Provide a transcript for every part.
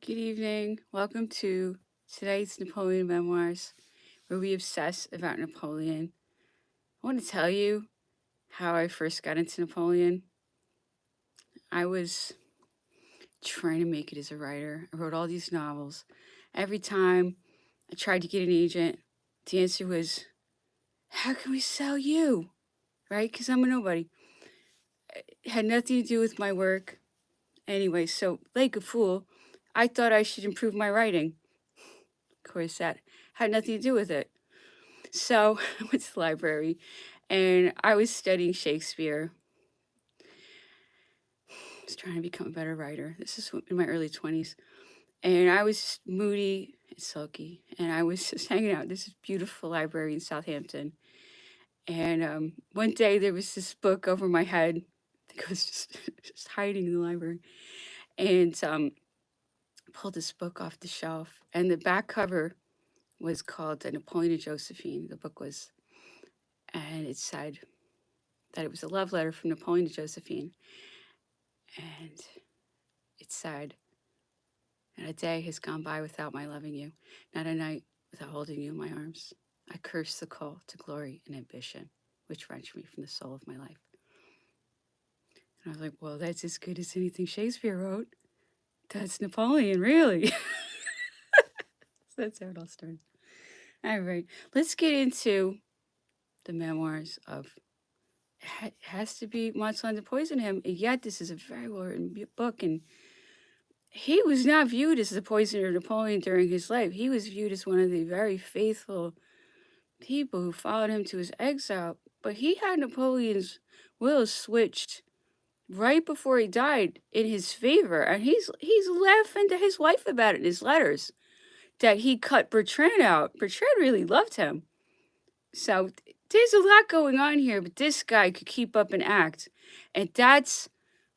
Good evening. Welcome to tonight's Napoleon Memoirs, where we obsess about Napoleon. I want to tell you how I first got into Napoleon. I was trying to make it as a writer. I wrote all these novels. Every time I tried to get an agent, the answer was, how can we sell you? Right? Because I'm a nobody. It had nothing to do with my work. Anyway, so like a fool, I thought I should improve my writing. Of course, that had nothing to do with it. So I went to the library and I was studying Shakespeare. I was trying to become a better writer. This is in my early 20s. And I was moody and sulky. And I was just hanging out in this beautiful library in Southampton. And one day there was this book over my head. I think I was just hiding in the library. And pulled this book off the shelf. And the back cover was called Napoleon and Josephine. The book was, and it said that it was a love letter from Napoleon to Josephine. And it said, not a day has gone by without my loving you, not a night without holding you in my arms. I curse the call to glory and ambition, which wrenched me from the soul of my life. And I was like, well, that's as good as anything Shakespeare wrote. That's Napoleon, really. So that's how it all started. All right, let's get into the memoirs of, it has to be Marshal Ney to poison him, and yet this is a very well-written book, and he was not viewed as the poisoner of Napoleon during his life. He was viewed as one of the very faithful people who followed him to his exile. But he had Napoleon's will switched right before he died in his favor. And he's laughing to his wife about it in his letters, that he cut Bertrand out. Bertrand really loved him. So there's a lot going on here, but this guy could keep up an act. And that's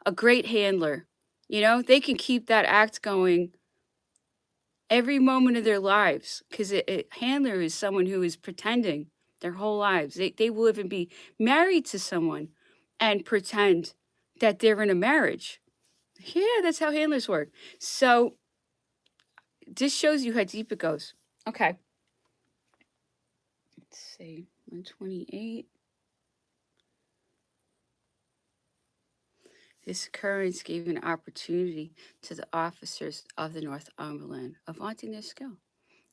a great handler. You know, they can keep that act going every moment of their lives, because a handler is someone who is pretending their whole lives. They will even be married to someone and pretend that they're in a marriage. Yeah, that's how handlers work. So this shows you how deep it goes. Okay. Let's see, 128. This occurrence gave an opportunity to the officers of the Northumberland of vaunting their skill.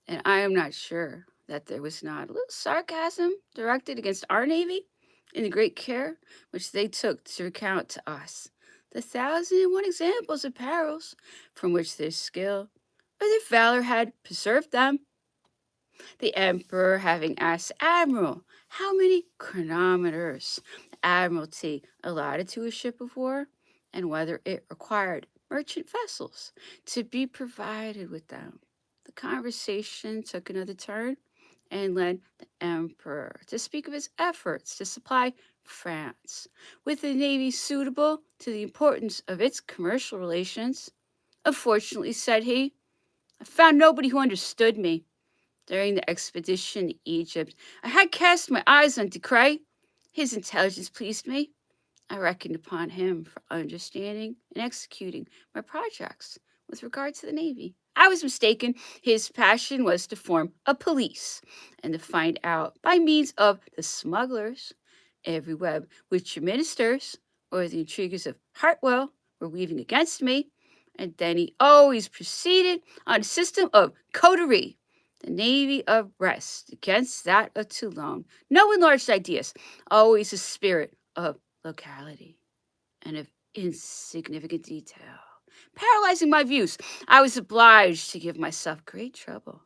And I am not sure that there was not a little sarcasm directed against our Navy in the great care which they took to recount to us the 1,001 examples of perils from which their skill or their valor had preserved them. The Emperor having asked the Admiral how many chronometers the Admiralty allotted to a ship of war, and whether it required merchant vessels to be provided with them. The conversation took another turn and led the Emperor to speak of his efforts to supply France with a navy suitable to the importance of its commercial relations. Unfortunately, said he, I found nobody who understood me. During the expedition to Egypt, I had cast my eyes on Decree. His intelligence pleased me. I reckoned upon him for understanding and executing my projects with regard to the Navy. I was mistaken. His passion was to form a police and to find out by means of the smugglers every web which your ministers or the intriguers of Hartwell were weaving against me. And then he always proceeded on a system of coterie, the Navy of Brest against that of Toulon. No enlarged ideas, always a spirit of locality and of insignificant detail. Paralyzing my views, I was obliged to give myself great trouble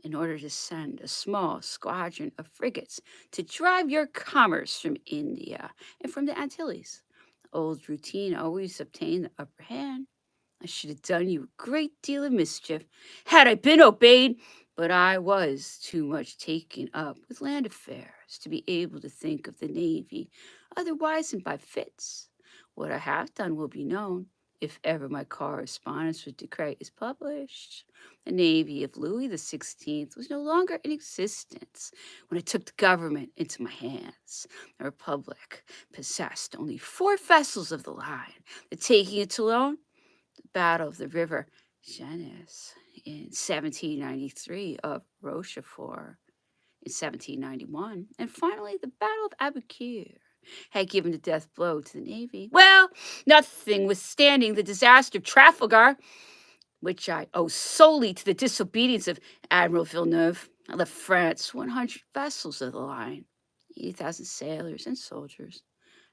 in order to send a small squadron of frigates to drive your commerce from India and from the Antilles. Old routine always obtained the upper hand. I should have done you a great deal of mischief had I been obeyed, but I was too much taken up with land affairs to be able to think of the Navy otherwise than by fits. What I have done will be known if ever my correspondence with Decree is published. The Navy of Louis XVI was no longer in existence when I took the government into my hands. The Republic possessed only 4 vessels of the line. The taking of Toulon, the Battle of the River Jeunesse in 1793, of Rochefort in 1791, and finally the Battle of Aboukir had given the death blow to the Navy. Well, nothing withstanding the disaster of Trafalgar, which I owe solely to the disobedience of Admiral Villeneuve. I left France 100 vessels of the line, 80,000 sailors and soldiers,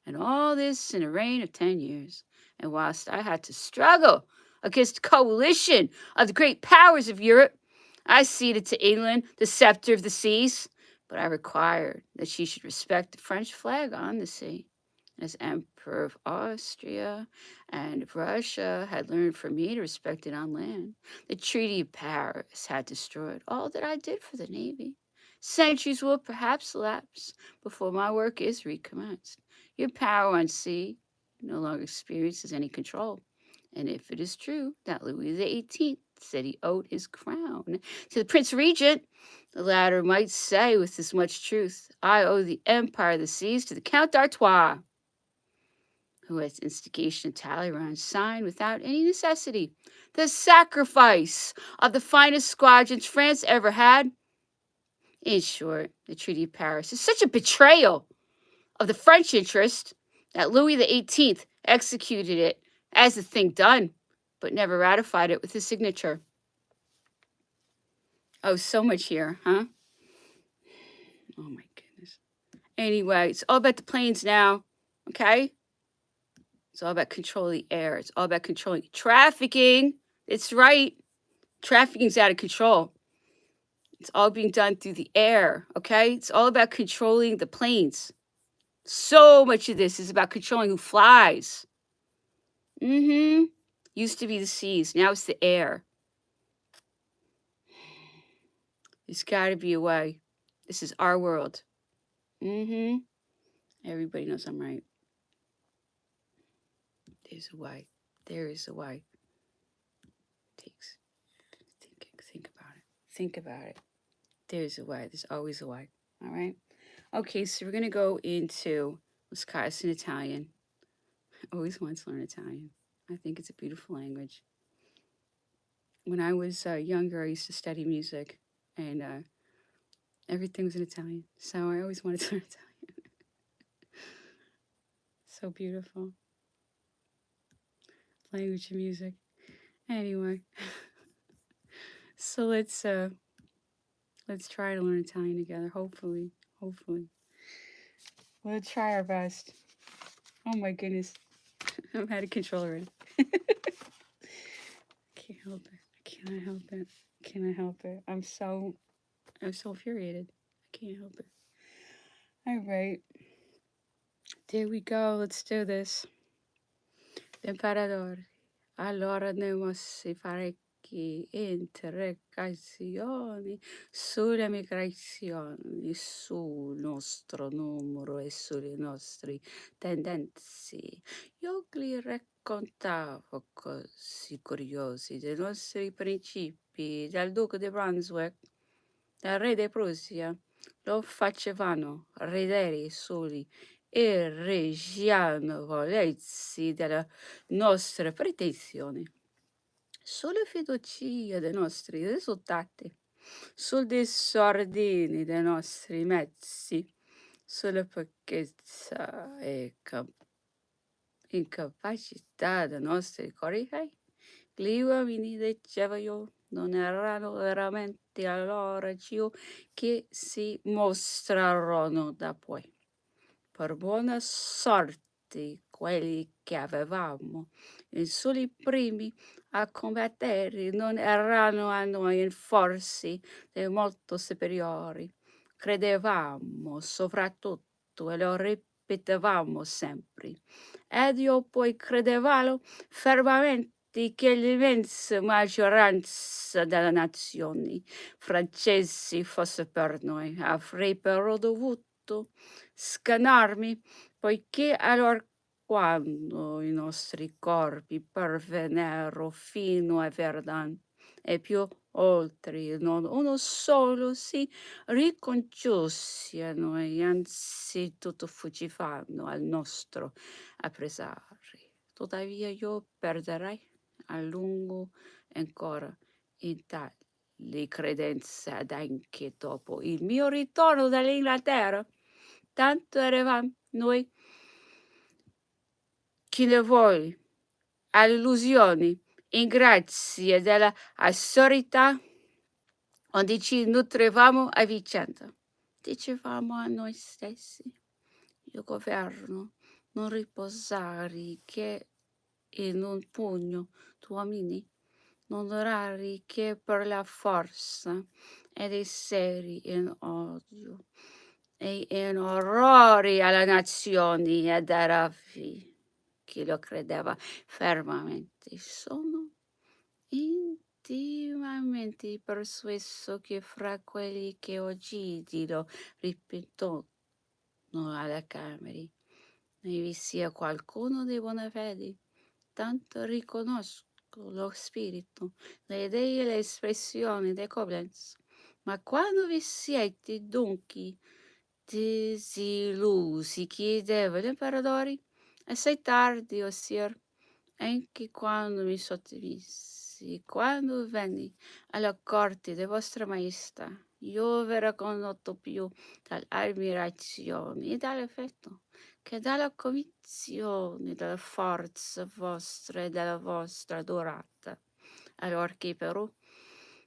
and all this in a reign of 10 years. And whilst I had to struggle against a coalition of the great powers of Europe, I ceded to England the scepter of the seas, but I required that she should respect the French flag on the sea. As Emperor of Austria and of Russia had learned from me to respect it on land, the Treaty of Paris had destroyed all that I did for the Navy. Centuries will perhaps elapse before my work is recommenced. Your power on sea no longer experiences any control. And if it is true that Louis XVIII said he owed his crown to the Prince Regent, the latter might say with as much truth, I owe the empire of the seas to the Count d'Artois, who at the instigation of Talleyrand signed without any necessity the sacrifice of the finest squadrons France ever had. In short, the Treaty of Paris is such a betrayal of the French interest that Louis XVIII executed it as a thing done, but never ratified it with his signature. Oh, so much here, huh? Oh my goodness. Anyway, it's all about the planes now, okay? It's all about controlling the air. It's all about controlling trafficking. It's right. Trafficking's out of control. It's all being done through the air, okay? It's all about controlling the planes. So much of this is about controlling who flies. Used to be the seas. Now it's the air. There's got to be a way. This is our world. Everybody knows I'm right. There's a way. There is a way. Takes think about it. Think about it. There's a way. There's always a way. All right. Okay, so we're gonna go into let's in Italian. I always wanted to learn Italian. I think it's a beautiful language. When I was younger, I used to study music, and everything was in Italian. So I always wanted to learn Italian. So beautiful. Language and music. Anyway, so let's try to learn Italian together. Hopefully. We'll try our best. Oh my goodness. I'm out of control already. Can't help it. Cannot help it. I'm so infuriated. I can't help it. All right. There we go. Let's do this. L'imperatore. Allora ne mossi parecchi interrogazioni sulle migrazioni, sul nostro numero e sulle nostre tendenze. Io gli raccontavo così curiosi dei nostri principi, dal duca di Brunswick, dal re di Prussia. Lo facevano ridere soli e ragionevolezzi delle nostre pretensioni, sulle fiducie dei nostri risultati, sul disordine dei nostri mezzi, sulla pochezza e incapacità dei nostri correi. Gli uomini, dicevo io, non erano veramente allora ciò che si mostrarono da poi. Per buona sorte quelli che avevamo i soli primi a combattere non erano a noi in forze molto superiori. Credevamo soprattutto e lo ripetevamo sempre. Ed io poi credevo fermamente che l'immensa maggioranza delle nazioni francesi fosse per noi. Avrebbero dovuto scanarmi, poiché allora quando i nostri corpi pervennero fino a Verdun e più oltre, non uno solo si ricongiunse a noi, anzitutto fuggivano al nostro appresario. Tuttavia io perderei a lungo ancora in tali credenze ed anche dopo il mio ritorno dall'Inghilterra. Tanto eravamo noi chinevoli alle illusioni, in grazie della assurdità, onde ci nutrivamo a vicenda. Dicevamo a noi stessi, il governo non riposare che in un pugno d'uomini, non rari che per la forza ed esseri in odio e in orrori alla nazione ed era chi lo credeva fermamente. Sono intimamente persuaso che fra quelli che oggi lo ripetono alle Camere ne vi sia qualcuno di buona fede. Tanto riconosco lo spirito, le idee e le espressioni di Koblenz. Ma quando vi siete dunque disillusi, chiedeva l'imperatore, assai tardi, o sir, anche quando mi sottomisi, quando venni alla corte di vostra maestà, io v'ero condotto più dall'ammirazione e dall'affetto che dalla convinzione della forza vostra e della vostra durata. Allora che però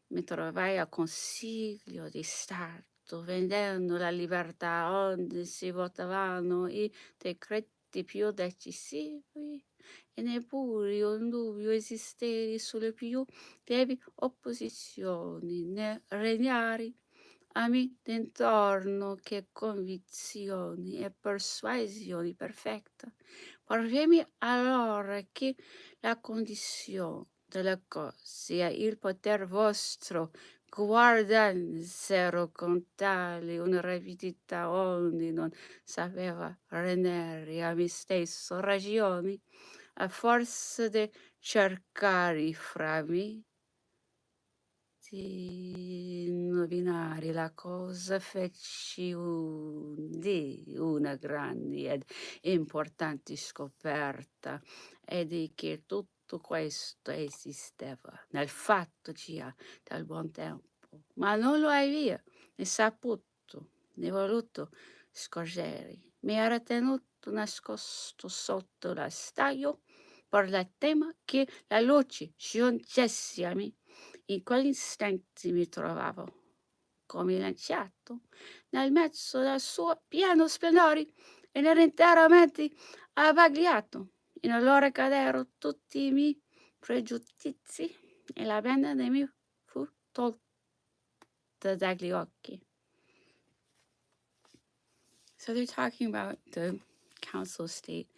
mi trovai a Consiglio di Stato, vendendo la libertà onde si votavano i decreti più decisivi e neppure un dubbio esisteva sulle più lievi opposizioni né regnari a me d'intorno che convinzioni e persuasioni perfette. Parvemi allora che la condizione delle cose e il poter vostro guardansero con tale una rapidità onde non sapeva rendere a me stesso ragioni, a forza di cercare fra me di indovinare la cosa, feci una grande ed importante scoperta, e di che tutto questo esisteva nel fatto già dal buon tempo, ma non lo aveva né saputo né voluto scorgere. Mi era tenuto nascosto sotto la stagio per la tema che la luce giungesse a me. In quell'istante mi trovavo come lanciato nel mezzo del suo pieno splendore ed ero interamente abbagliato. E allora cadero tutti i miei pregiudizi e la venda dei miei fu tolta dagli occhi. So they're talking about the Council of State.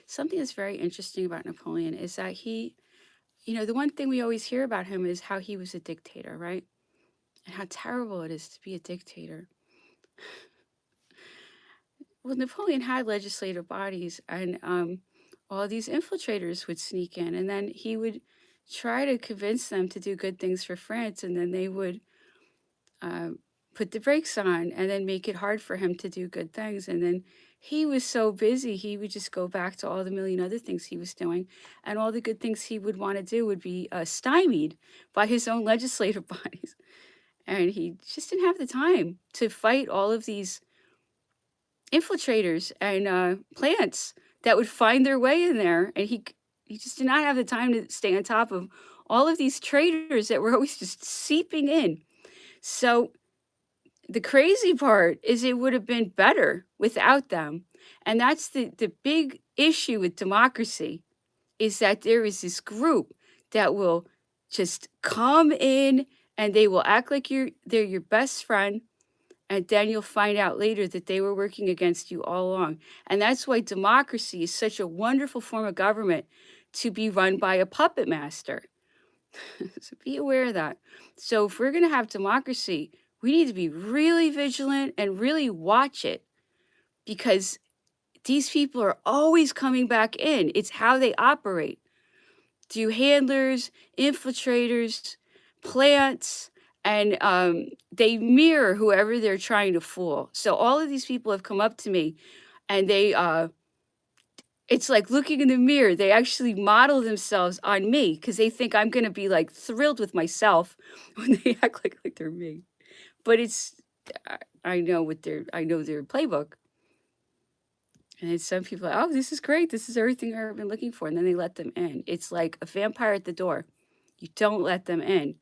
Something that's very interesting about Napoleon is that he, the one thing we always hear about him is how he was a dictator, right? And how terrible it is to be a dictator. Well, Napoleon had legislative bodies, and all these infiltrators would sneak in, and then he would try to convince them to do good things for France, and then they would uh, put the brakes on and then make it hard for him to do good things. And then he was so busy, he would just go back to all the million other things he was doing, and all the good things he would want to do would be stymied by his own legislative bodies. And he just didn't have the time to fight all of these infiltrators and plants that would find their way in there. And he just did not have the time to stay on top of all of these traitors that were always just seeping in. So the crazy part is it would have been better without them. And that's the big issue with democracy, is that there is this group that will just come in and they will act like they're your best friend, and then you'll find out later that they were working against you all along. And that's why democracy is such a wonderful form of government to be run by a puppet master. So be aware of that. So if we're going to have democracy, we need to be really vigilant and really watch it, because these people are always coming back in. It's how they operate. Through handlers, infiltrators, plants, and they mirror whoever they're trying to fool. So all of these people have come up to me, and they It's like looking in the mirror. They actually model themselves on me because they think I'm gonna be, like, thrilled with myself when they act like they're me. But it's I know their playbook, and then some people are, "Oh, this is great. This is everything I've been looking for," and then they let them in. It's like a vampire at the door. You don't let them in,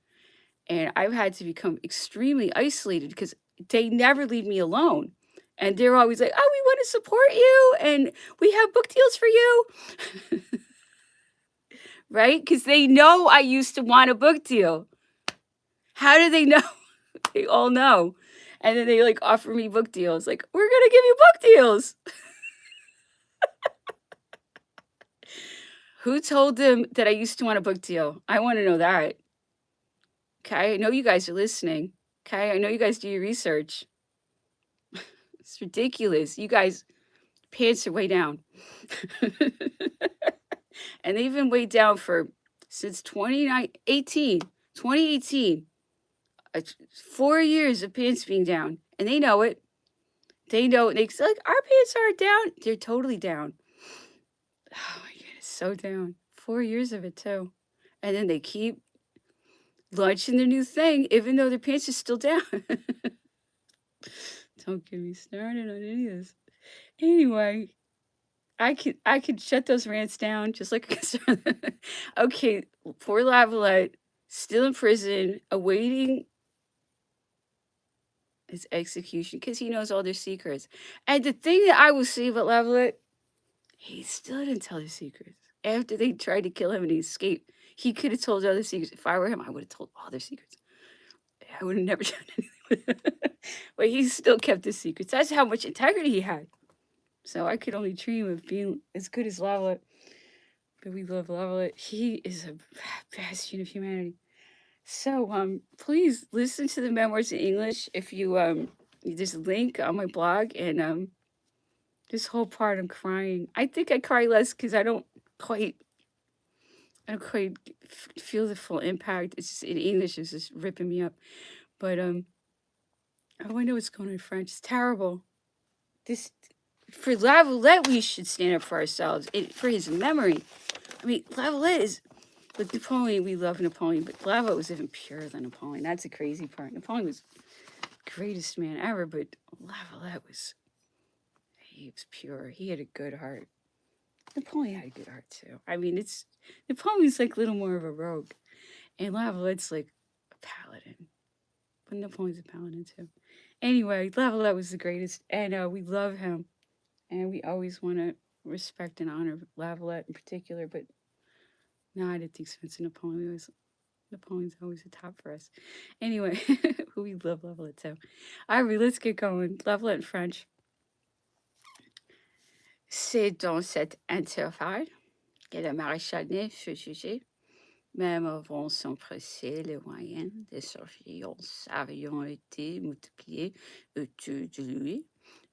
and I've had to become extremely isolated because they never leave me alone, and they're always like, "Oh, we wanna support you, and we have book deals for you." Right? Because they know I used to want a book deal. How do they know? They all know. And then they, like, offer me book deals, like, "We're gonna give you book deals." Who told them that I used to want a book deal? I wanna know that. Okay, I know you guys are listening. Okay, I know you guys do your research. It's ridiculous. You guys pants are way down. And they've been way down for since 2018, 4 years of pants being down, and they know it. They know it. They say, like, "Our pants aren't down." They're totally down. Oh my goodness, so down. 4 years of it too. And then they keep launching their new thing, even though their pants are still down. Don't get me started on any of this. Anyway, I could shut those rants down just like I could. Okay, poor Lavalette, still in prison, awaiting his execution because he knows all their secrets. And the thing that I will say about Lavalette, he still didn't tell his secrets. After they tried to kill him and he escaped, he could have told other secrets. If I were him, I would have told all their secrets. I would have never done anything. But he still kept his secrets. That's how much integrity he had. So I could only dream of being as good as Lavalette. But we love Lavalette. He is a bastion of humanity. So please listen to the memoirs in English. If you there's a link on my blog, and this whole part I'm crying. I think I cry less because quite I don't quite feel the full impact. It's just in English, it's just ripping me up. But oh, I know what's going on in French. It's terrible. This for Lavalette, we should stand up for ourselves. For his memory. I mean, Lavalette is with Napoleon. We love Napoleon, but Lavalette was even purer than Napoleon. That's the crazy part. Napoleon was the greatest man ever, but Lavalette he was pure. He had a good heart. Napoleon had a good heart too. I mean, Napoleon's like a little more of a rogue, and Lavalette's like a paladin. But Napoleon's a paladin too. Anyway, Lavalette was the greatest, and we love him, and we always want to respect and honor Lavalette in particular, but not at the expense of Napoleon. Napoleon's always the top for us. Anyway, we love Lavalette too. All right, let's get going. Lavalette in French. C'est dans cet intervalle que le maréchal Ney fut jugé. Même avant son procès, les moyens de surveillance avaient été multipliés autour de lui.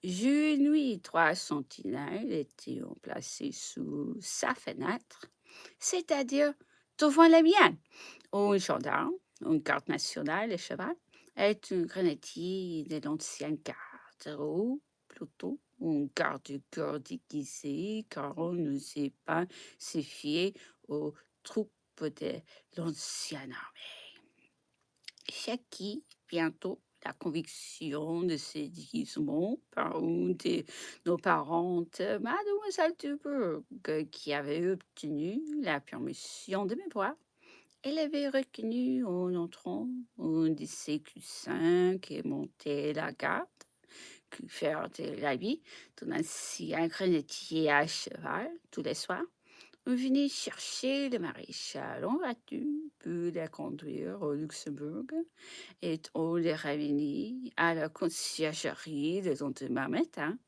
Jour et nuit, 3 sentinelles étaient placées sous sa fenêtre, c'est-à-dire devant la mienne. Un gendarme, un garde national et cheval, est un grenadier de l'ancienne garde, ou plutôt un garde-corps déguisé, car on ne sait pas se fier aux troupes de l'ancienne armée. J'acquis bientôt la conviction de ce déguisement par une de nos parentes, Mademoiselle Dubourg, qui avait obtenu la permission de me voir. Elle avait reconnu en entrant un de ses coussins qui montait la garde, faire de l'habit d'un ancien grenadier à cheval tous les soirs. On venait chercher le maréchal en voiture, puis la conduire au Luxembourg, et on les ramenait à la conciergerie le lendemain matin,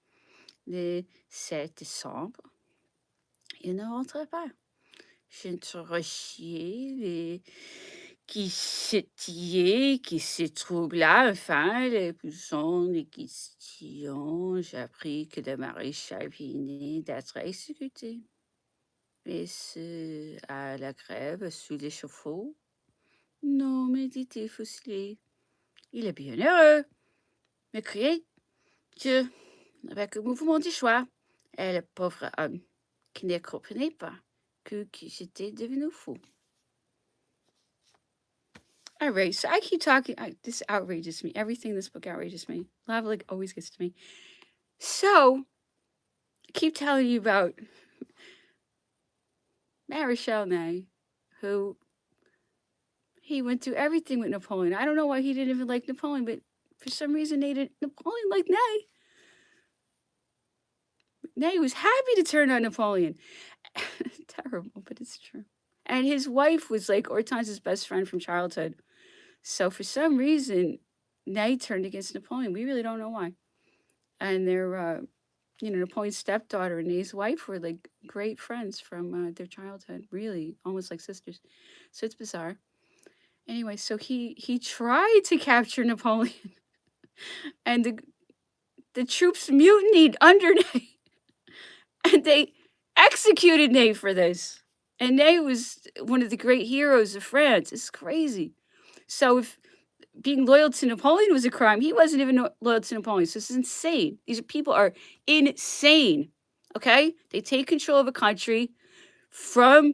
le 7 décembre. Il ne rentrait pas. J'interrogeais les guichetiers qui se trouvaient là, enfin, les posant des questions. J'ai appris que le maréchal venait d'être exécuté. Est-ce à la grève sous l'échafaud? Non, me dit-il fuselé. Il est bien heureux, m'écriai-je avec un mouvement du choix. Et le pauvre homme, qui ne comprenait pas que j'étais devenu fou. All right, so I keep talking. This outrages me. Everything in this book outrages me. Lava always gets to me. So, I keep telling you about Marshal Ney, who he went through everything with Napoleon. I don't know why he didn't even like Napoleon, but for some reason Napoleon liked Ney. Ney was happy to turn on Napoleon. Terrible, but it's true. And his wife was like Hortense's best friend from childhood. So for some reason, Ney turned against Napoleon. We really don't know why. And their, Napoleon's stepdaughter and Ney's wife were like great friends from their childhood. Really, almost like sisters. So it's bizarre. Anyway, so he tried to capture Napoleon, and the troops mutinied under Ney, and they executed Ney for this. And Ney was one of the great heroes of France. It's crazy. So if being loyal to Napoleon was a crime, he wasn't even loyal to Napoleon. So this is insane. These people are insane. Okay? They take control of a country from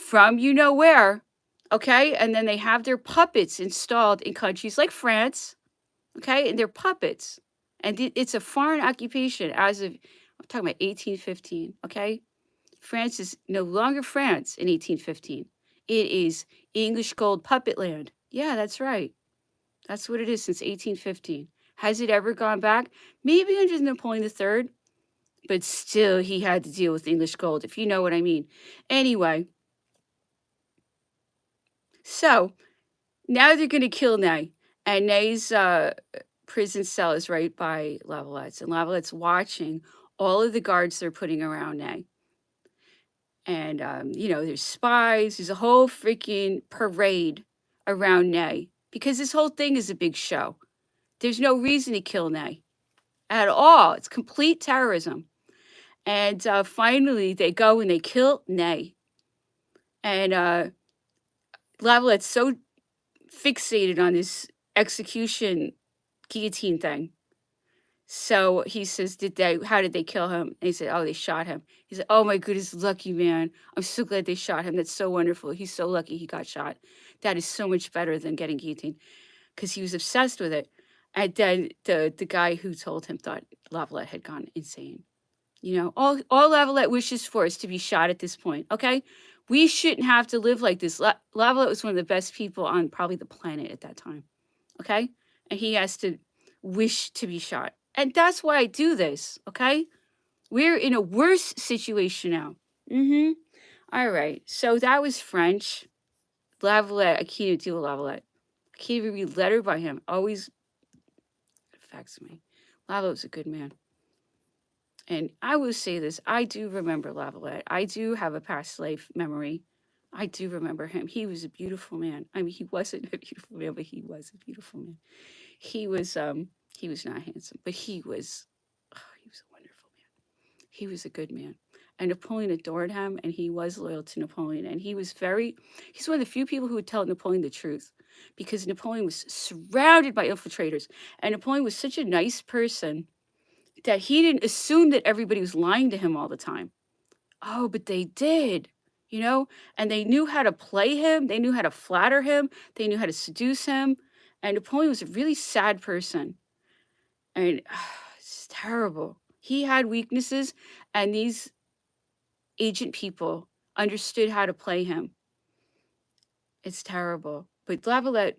you know where. Okay? And then they have their puppets installed in countries like France. Okay? And they're puppets. And it's a foreign occupation as of, I'm talking about 1815. Okay? France is no longer France in 1815. It is English gold puppet land. Yeah, that's right. That's what it is since 1815. Has it ever gone back? Maybe under Napoleon III, but still he had to deal with English gold, if you know what I mean. Anyway, so now they're going to kill Ney, and Ney's prison cell is right by Lavalette's, and Lavalette's watching all of the guards they're putting around Ney. And, there's spies. There's a whole freaking parade around Ney because this whole thing is a big show. There's no reason to kill Ney at all. It's complete terrorism. And finally, they go and they kill Ney. And Lavalette's so fixated on this execution guillotine thing. So he says, how did they kill him? And he said, oh, they shot him. He said, oh my goodness, lucky man. I'm so glad they shot him. That's so wonderful. He's so lucky he got shot. That is so much better than getting guillotined, because he was obsessed with it. And then the guy who told him thought Lavalette had gone insane. All Lavalette wishes for is to be shot at this point, okay? We shouldn't have to live like this. Lavalette was one of the best people on probably the planet at that time, okay? And he has to wish to be shot. And that's why I do this, okay? We're in a worse situation now. All right. So that was French. Lavalette. I can't even deal with Lavalette. I can't even read letter by him. Always affects me. Lavalette's a good man. And I will say this. I do remember Lavalette. I do have a past life memory. I do remember him. He was a beautiful man. I mean, he wasn't a beautiful man, but he was a beautiful man. He was not handsome, but he was a wonderful man. He was a good man. And Napoleon adored him, and he was loyal to Napoleon. And he's one of the few people who would tell Napoleon the truth, because Napoleon was surrounded by infiltrators. And Napoleon was such a nice person that he didn't assume that everybody was lying to him all the time. Oh, but they did, and they knew how to play him. They knew how to flatter him. They knew how to seduce him. And Napoleon was a really sad person. And it's terrible. He had weaknesses, and these agent people understood how to play him. It's terrible. But Lavalette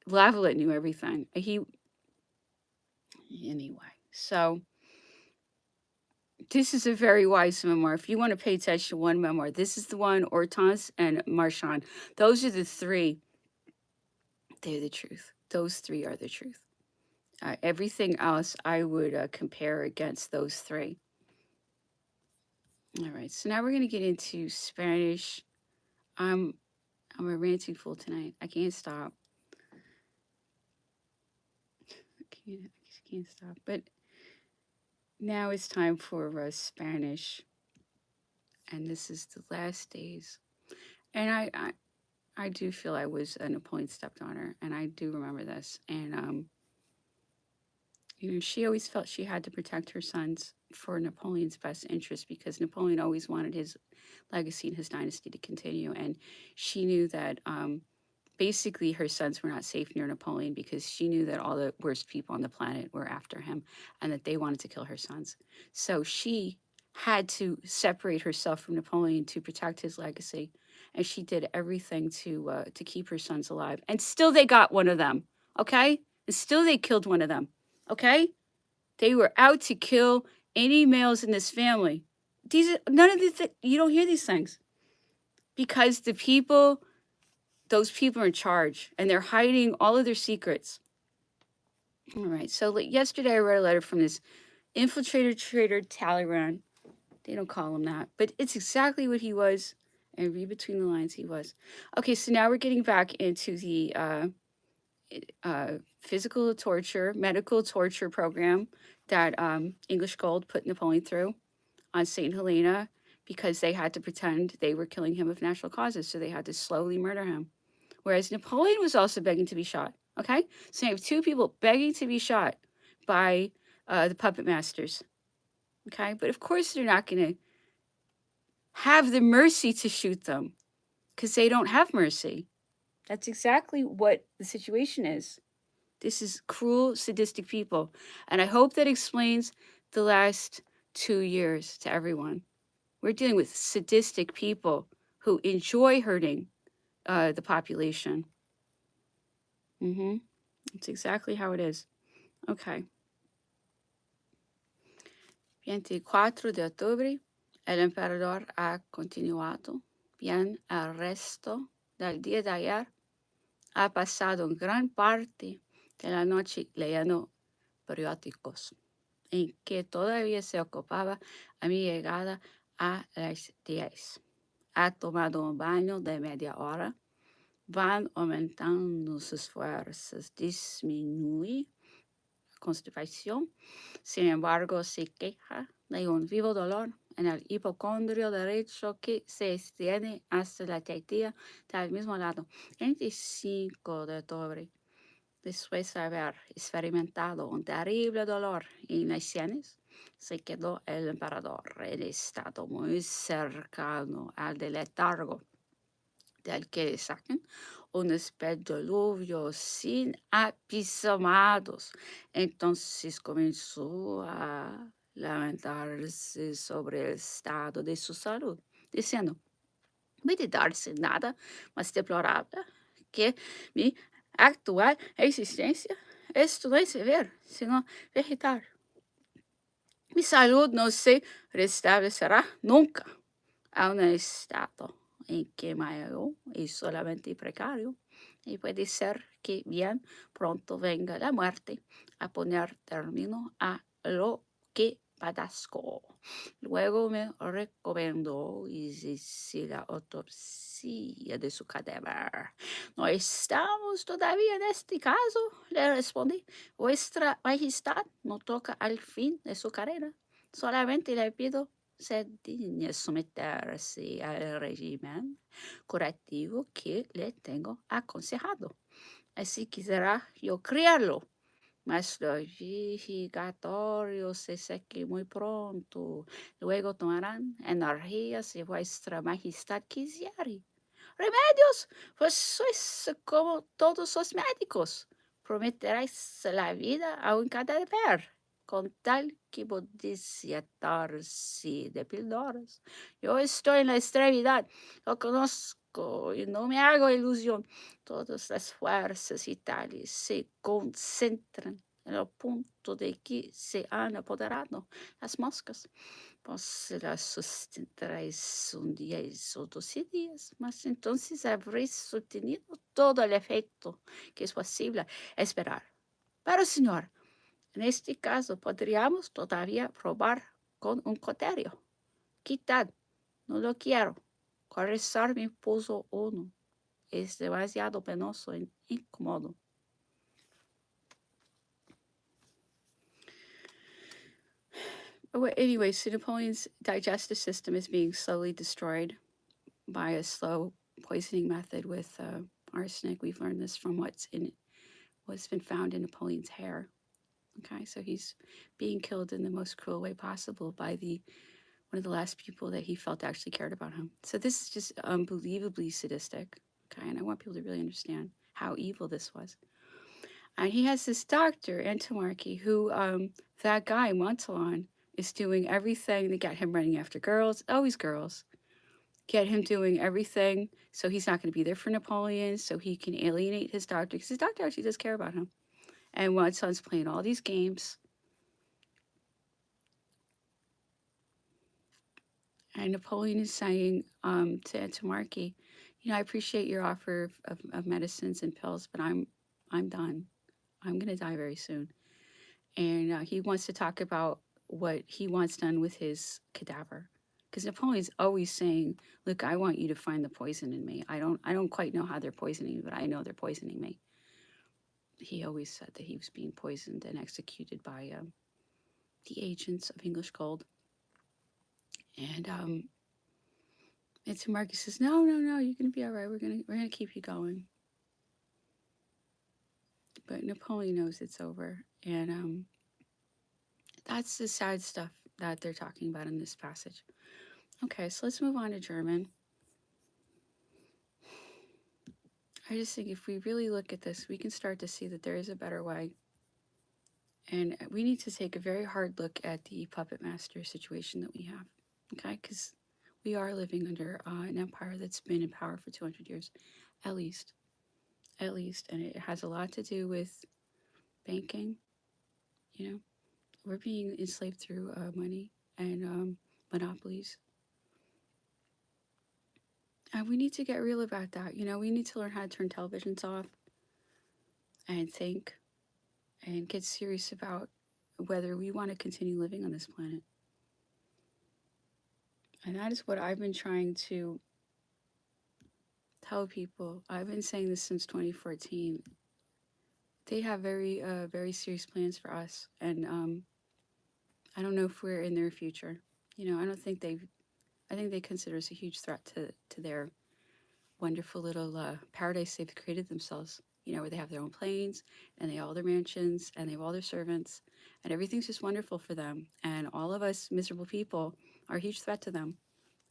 knew everything. Anyway, so this is a very wise memoir. If you want to pay attention to one memoir, this is the one. Hortense and Marshal. Those are the three. They're the truth. Those three are the truth. Everything else I would compare against those three. All right, so now we're going to get into Spanish. I'm a ranting fool tonight. I can't stop. I can't stop. But now it's time for Spanish. And this is the last days. And I do feel I was a Napoleon stepdaughter, and I do remember this. And she always felt she had to protect her sons. for Napoleon's best interest, because Napoleon always wanted his legacy and his dynasty to continue. And she knew that basically her sons were not safe near Napoleon, because she knew that all the worst people on the planet were after him and that they wanted to kill her sons. So she had to separate herself from Napoleon to protect his legacy. And she did everything to keep her sons alive. And still they got one of them, okay? And still they killed one of them, okay? They were out to kill any males in this family. These are none of these. You don't hear these things because those people are in charge, and they're hiding all of their secrets. All right. So yesterday, I read a letter from this infiltrator trader Talleyrand. They don't call him that, but it's exactly what he was. And read between the lines, he was. Okay. So now we're getting back into the physical torture, medical torture program that English Gold put Napoleon through on St. Helena, because they had to pretend they were killing him of natural causes. So they had to slowly murder him. Whereas Napoleon was also begging to be shot. Okay? So you have two people begging to be shot by the puppet masters. Okay? But of course, they're not going to have the mercy to shoot them, because they don't have mercy. That's exactly what the situation is. This is cruel, sadistic people. And I hope that explains the last 2 years to everyone. We're dealing with sadistic people who enjoy hurting the population. That's exactly how it is. Okay. 24 de octubre, el emperador ha continuado bien el resto del día de ayer. Ha pasado gran parte de la noche leyendo periódicos, en que todavía se ocupaba a mi llegada a las 10. Ha tomado un baño de media hora. Van aumentando sus fuerzas. Disminuye la constipación. Sin embargo, se queja de un vivo dolor en el hipocondrio derecho que se extiende hasta la tetilla del mismo lado. 25 de octubre. Después de haber experimentado un terrible dolor en las sienes, se quedó el emperador en estado muy cercano al de letargo, del que le sacan unos pediluvios sin apisamados. Entonces comenzó a lamentarse sobre el estado de su salud, diciendo: puede darse nada más deplorable que mi actual existencia. Esto no es vivir, sino vegetar. Mi salud no se restablecerá nunca a un estado en que mayor es solamente precario, y puede ser que bien pronto venga la muerte a poner término a lo que padezco. Luego me recomendó hice la autopsia de su cadáver. No estamos todavía en este caso, le respondí. Vuestra Majestad no toca al fin de su carrera. Solamente le pido se digna someterse al régimen curativo que le tengo aconsejado. Así quisiera yo creerlo, mas lo vigilatorio se seque muy pronto. Luego tomarán energía si vuestra majestad quisiere. Remedios, pues sois como todos los médicos. Prometeréis la vida a un cadáver con tal que pudiese atarse de píldoras. Yo estoy en la extremidad, lo conozco y no me hago ilusión. Todas las fuerzas vitales se concentran en el punto de que se han apoderado las moscas. Pues las sostendréis un 10 o 12 días, mas entonces habréis obtenido todo el efecto que es posible esperar. Pero, señor, en este caso podríamos todavía probar con un criterio. Quitad, no lo quiero. Corregir mi pulso 1 es demasiado penoso e incómodo. Anyway, so Napoleon's digestive system is being slowly destroyed by a slow poisoning method with arsenic. We've learned this from what's been found in Napoleon's hair. Okay, so he's being killed in the most cruel way possible by the one of the last people that he felt actually cared about him. So this is just unbelievably sadistic. Okay, and I want people to really understand how evil this was. And he has this doctor, Antomarchy, who that guy, Montalon, is doing everything to get him running after girls, always girls. Get him doing everything so he's not going to be there for Napoleon, so he can alienate his doctor, because his doctor actually does care about him. And Montalon's playing all these games. And Napoleon is saying to Antomarchy, I appreciate your offer of medicines and pills, but I'm done. I'm going to die very soon. And he wants to talk about what he wants done with his cadaver, because Napoleon's always saying, "Look, I want you to find the poison in me. I don't quite know how they're poisoning me, but I know they're poisoning me." He always said that he was being poisoned and executed by the agents of English gold. And Marcus says, "No, no, no, you're gonna be all right. We're gonna keep you going." But Napoleon knows it's over, and that's the sad stuff that they're talking about in this passage. Okay, so let's move on to German. I just think if we really look at this, we can start to see that there is a better way. And we need to take a very hard look at the puppet master situation that we have, okay? Because we are living under an empire that's been in power for 200 years, at least. At least. And it has a lot to do with banking. We're being enslaved through money and monopolies. And we need to get real about that. We need to learn how to turn televisions off and think and get serious about whether we want to continue living on this planet. And that is what I've been trying to tell people. I've been saying this since 2014. They have very serious plans for us, and I don't know if we're in their future. I don't think I think they consider us a huge threat to their wonderful little paradise they've created themselves. Where they have their own planes and they have all their mansions and they have all their servants and everything's just wonderful for them. And all of us miserable people are a huge threat to them.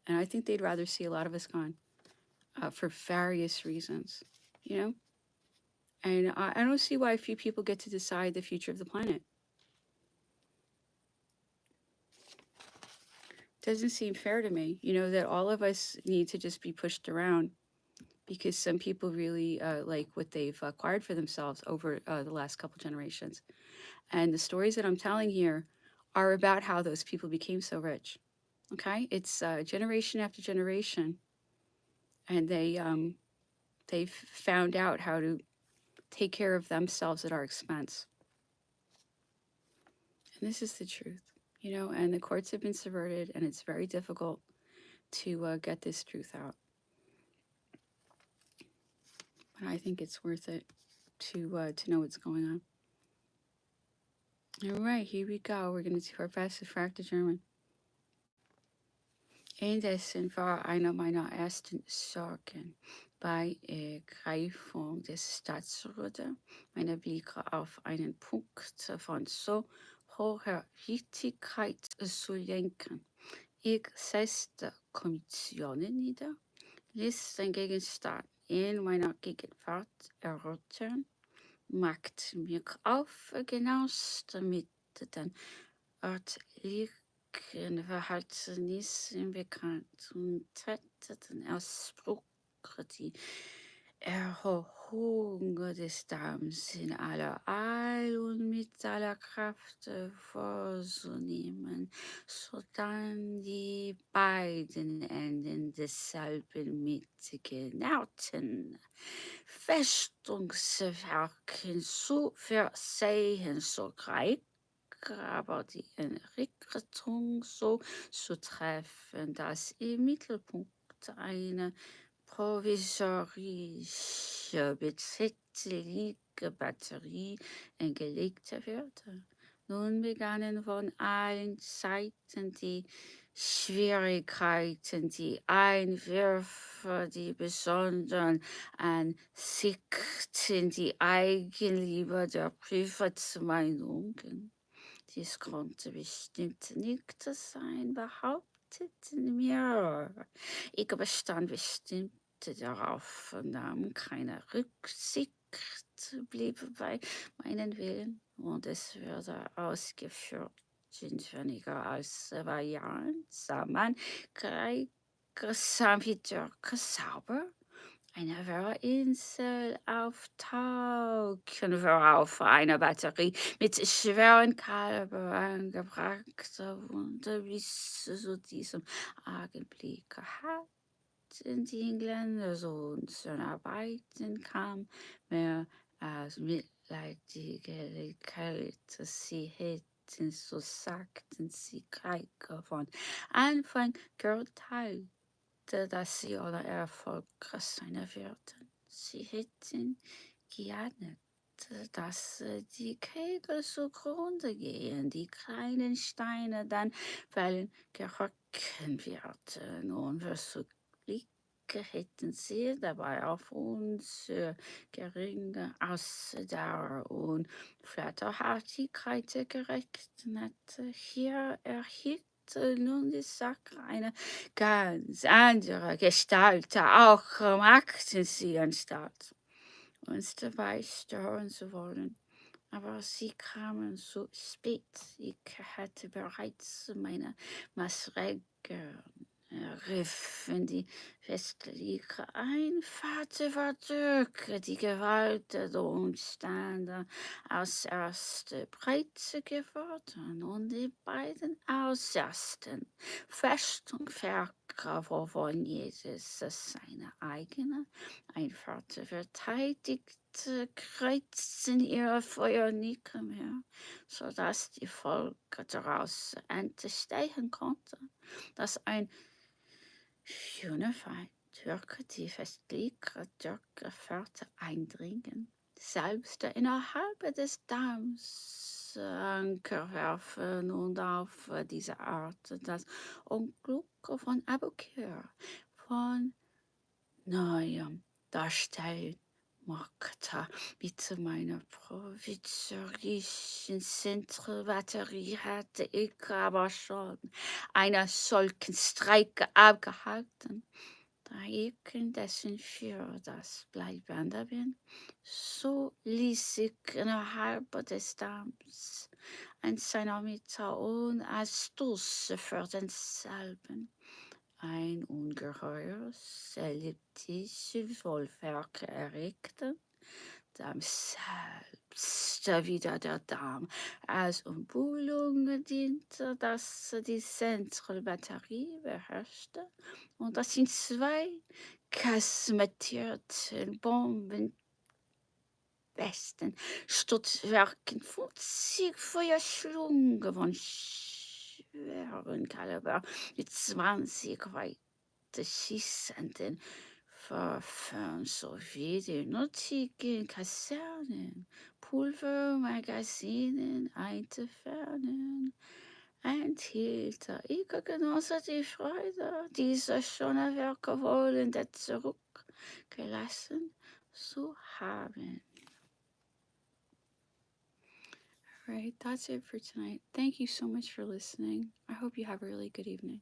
And I think they'd rather see a lot of us gone for various reasons, you know? And I don't see why few people get to decide the future of the planet. Doesn't seem fair to me, that all of us need to just be pushed around because some people really like what they've acquired for themselves over the last couple generations. And the stories that I'm telling here are about how those people became so rich. Okay, it's generation after generation, and they've found out how to take care of themselves at our expense. And this is the truth, and the courts have been subverted, and it's very difficult to get this truth out. But I think it's worth it to know what's going on. All right, here we go. We're going to do our best to fractal German. Indessen war einer meiner ersten Sorgen bei Ergreifung des Staatsruders meine Blicke auf einen Punkt von so hoher Wichtigkeit zu lenken. Ich setzte Kommissionen nieder, ließ den Gegenstand in meiner Gegenwart erörtern, machte mir auf, genaueste Methoden örtlichen Verhaltensweisen bekannt und hatte den Ausspruch, die Erhöhung des Darms in aller Eil und mit aller Kraft vorzunehmen, sodann die beiden Enden desselben mit genauten Festungswerken zu versehen sogleich, aber die Einrichtung so zu treffen, dass im Mittelpunkt eine provisorische betriebliche Batterie angelegt wird, Nun begannen von allen Seiten die Schwierigkeiten, die Einwürfe, die besonderen Ansichten, die Eigenliebe der Privatsmeinungen. Dies konnte bestimmt nicht sein, behaupteten mir. Ich bestand bestimmt darauf, nahm keine Rücksicht, blieb bei meinen Willen und es würde ausgeführt. In weniger als 2 Jahren sah man gleichsam wieder sauber eine Wehrinsel auftauchen, worauf eine Batterie mit schweren Kalibern angebracht wurde. Bis zu diesem Augenblick hatten die Engländer so zu arbeiten kam, mehr als mitleidige Kälte. Sie hätten, so sagten sie, Kriege von Anfang geurteilt, dass sie ohne Erfolg sein würden. Sie hätten geahnt, dass die Kegel zugrunde gehen, die kleinen Steine dann fallen geröcken werden. Und was Blicke hätten sie dabei auf uns geringe Ausdauer und Flatterhaftigkeit gerechnet. Hier erhielt nun die Sache eine ganz andere Gestalt, auch machten sie anstatt uns dabei stören zu wollen. Aber sie kamen so spät. Ich hatte bereits meine Maßregeln ergriffen, die festliche Einfahrt verdrückt, die Gewalt der Umstände aus erste Breite geworden und die beiden Außersten Festung verkauft, wovon jedes seine eigene Einfahrt verteidigt, kreuzten ihre Feuer nicht mehr, sodass die Folge daraus entstehen konnte, dass ein Feind Türke die festliche Türkefährte eindringen, selbst innerhalb des Dams Anker werfen und auf diese Art das Unglück von Abukir von neuem darstellen mochte. Mit meiner provisorischen Zentralbatterie hatte ich aber schon einen solchen Streik abgehalten. Da ich indessen für das Bleibende bin, so ließ ich innerhalb des Dams ein seiner Meter und Astuce für denselben ein ungeheures elliptisches Wollwerk erregte, dem selbst wieder der Darm als Umbuhlung diente, das die Zentralbatterie beherrschte und das in 2 kasmatierten Bomben besten Stutzwerken 50 Feuerschlunge von schweren Kaliber mit 20 weite schießenden Waffen sowie die nötigen Kasernen, Pulvermagasinen einzufernen, enthielt ich genosse die Freude, diese schöne Werke wollende zurückgelassen zu haben. All right, that's it for tonight. Thank you so much for listening. I hope you have a really good evening.